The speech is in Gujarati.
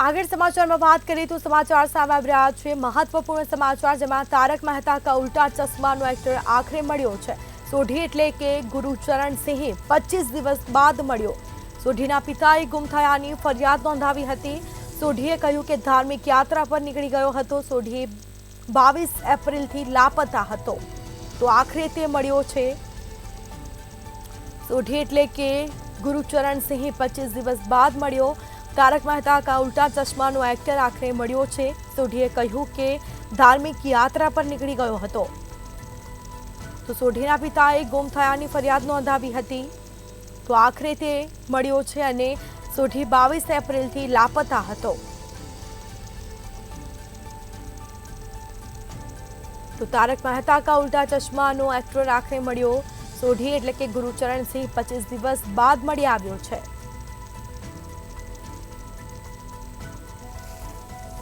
આગળ સમાચારમાં વાત કરીએ તો સમાચાર સામે આવી રહ્યા છે મહત્વપૂર્ણ સમાચાર, જેમાં તારક મહેતા કા ઉલ્ટા ચશ્માનો એક્ટર આખરે મળ્યો છે। સોઢી એટલે કે ગુરુચરણ સિંહ 25 દિવસ બાદ મળ્યો। સોઢીના પિતાએ ગુમ થયાની ફરિયાદ નોંધાવી હતી। સોઢીએ કહ્યું કે ધાર્મિક યાત્રા પર નીકળી ગયો હતો। સોઢી 22 એપ્રિલથી લાપતા હતો, તો આખરે તે મળ્યો છે। સોઢી એટલે કે ગુરુચરણ સિંહ 25 દિવસ બાદ મળ્યો। તારક મહેતા કા ઉલ્ટા ચશ્માનો એક્ટર આખરે મળ્યો છે। સોઢીએ કહ્યું કે ધાર્મિક યાત્રા પર નીકળી ગયો હતો, તો સોઢીના પિતાએ ગુમ થયાની ફરિયાદ નોંધાવી હતી, તો આખરે તે મળ્યો છે અને સોઢી 22 એપ્રિલથી લાપતા હતો। તો તારક મહેતા કા ઉલ્ટા ચશ્માનો એક્ટર આખરે મળ્યો। સોઢી એટલે કે ગુરુચરણ સિંહ 25 દિવસ બાદ મળી આવ્યો છે।